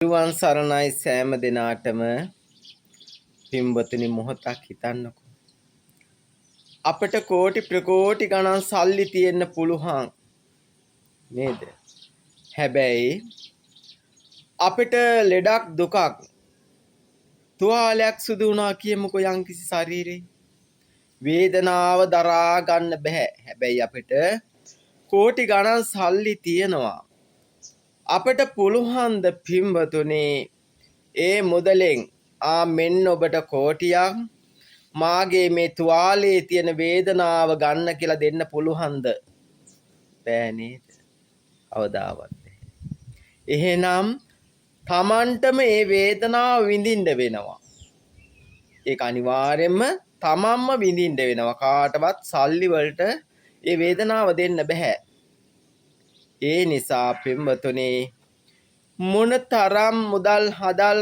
තෙරුවන් සරණයි සෑම දිනාටම පින්වතුනි මොහොතක් හිතන්නකෝ. අපිට කෝටි ප්‍රකෝටි ගණන් සල්ලි තියෙන්න පුළුවන් නේද? හැබැයි අපිට ලෙඩක් දුකක් තුවාලයක් සුදු වුණා කියමුකෝ යම්කිසි ශරීරේ වේදනාව දරා ගන්න බෑ. හැබැයි අපිට කෝටි ගණන් සල්ලි තියෙනවා. අපිට පුළුවන් ද පින්වතුනි ඒ මුදලෙන් මෙන්න ඔබට කෝටියක් මාගේ මේ තුවාලේ තියෙන වේදනාව ගන්න කියලා දෙන්න පුළුවන්ද? බෑ නේද? අවදාවත්. එහෙනම් තමන්ටම මේ වේදනාව විඳින්න වෙනවා. ඒක අනිවාර්යයෙන්ම තමන්ම විඳින්න වෙනවා. කාටවත් සල්ලි වලට මේ වේදනාව දෙන්න බෑ. ඒ නිසා පින්වතුනි මොනතරම් මුදල් හදල්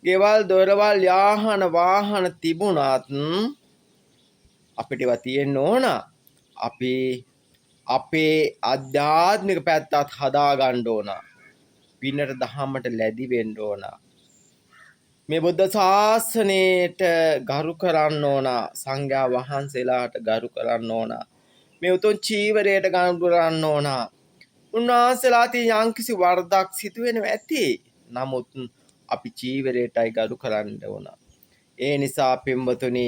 ගෙවල් දොරවල් යාහන වාහන තිබුණත් අපිට ඒවා තියෙන්න ඕන. අපි අපේ ආධ්‍යාත්මික පැත්තත් හදා ගන්න ඕන. පින්නට දහමට ලැබි වෙන්න ඕන. මේ බුද්ධ ශාසනයට ගරු කරන්න ඕන. සංඝයා වහන්සේලාට ගරු කරන්න ඕන. මේ උතුම් චීවරයට ගරු කරන්න ඕන. උන්වහන්සේලාට යම්කිසි වරදක් සිදුවෙනවා ඇති. නමුත් අපි චීවරයටයි ගරු කරන්න ඕන. ඒ නිසා පින්වතුනි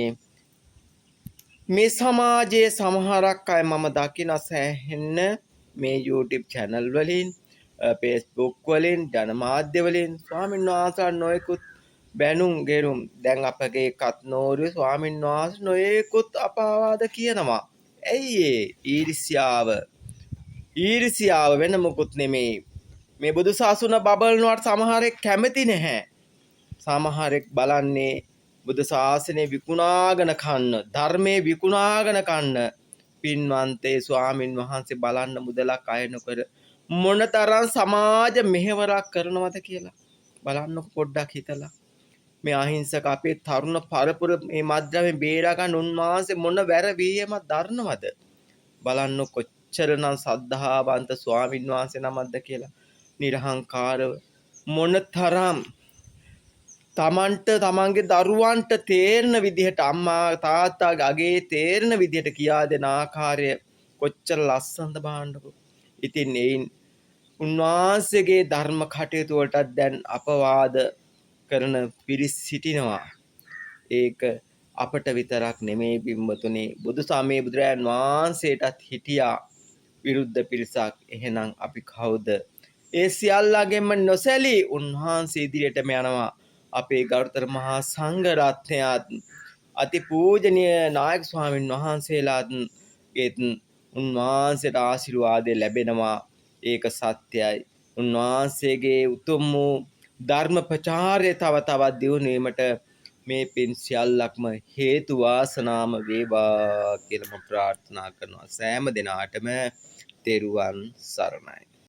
මේ සමාජයේ සමහරක් අය මම දකින සෑහෙන්න මේ YouTube channel වලින් Facebook වලින් ජනමාධ්‍ය වලින් ස්වාමීන් වහන්සේලා නොයෙකුත් බැනුම් ගෙරුම් දැන් අපගේ කත්නෝරුවේ ස්වාමීන් වහන්සේ නොයෙකුත් අපවාද කියනවා. ඇයි ඊර්ෂ්‍යාව? ඊර්ෂ්‍යාව වෙන මොකුත් නෙමෙයි. මේ බුදු සසුන බබලනවට සමහරෙක් කැමති නැහැ. සමහරෙක් බලන්නේ බුදු ශාසනය විකුණාගෙන කන්න, ධර්මයේ විකුණාගෙන කන්න. පින්වන්තේ ස්වාමින් වහන්සේ බලන්න මුදලක් අය නොකර මොනතරම් සමාජ මෙහෙවරක් කරනවද කියලා බලන්න පොඩ්ඩක් හිතලා. මේ අහිංසක අපේ තරුණ පරපුර මේ මද්ද්‍රව්‍ය බේරා ගන්න උන්වහන්සේ මොන වැර වීමක් දරනවද බලන්න. කොච්චරනම් සද්ධාවන්ත ස්වාමින් වහන්සේ නමක්ද කියලා. නිර්හංකාරව මොනතරම් තමන්ට තමන්ගේ දරුවන්ට තේරෙන විදිහට අම්මා තාත්තාගේ අගේ තේරෙන විදිහට කියා දෙන ආකාරය කොච්චර ලස්සනද බලන්නකො. ඉතින් එයින් උන්වහන්සේගේ ධර්ම කටයුතු වලට දැන් අපවාද කරන පිරිස් සිටිනවා. ඒක අපට විතරක් නෙමෙයි පින්වතුනි, බුදු සමයේ බුදුරයන් වහන්සේටත් හිටියා විරුද්ධ පිරිසක්. එහෙනම් අපි කවුද? ඒ සියල්ලගෙන්ම නොසැලී උන්වහන්සේ ඉදිරියටම යනවා. අපේ ගරුතර මහා සංඝ රත්නයත් අති පූජනීය නායක ස්වාමීන් වහන්සේලාත් උන්වහන්සේට ආශිර්වාදය ලැබෙනවා. ඒක සත්‍යයි. උන්වහන්සේගේ උතුම් වූ ධර්ම ප්‍රචාරය තව තවත් දියුණු වීමට මේ පින් සියල්ලක්ම හේතු වාසනාම වේවා කියලා මම ප්‍රාර්ථනා කරනවා. සෑම දිනාටම තෙරුවන් සරණයි.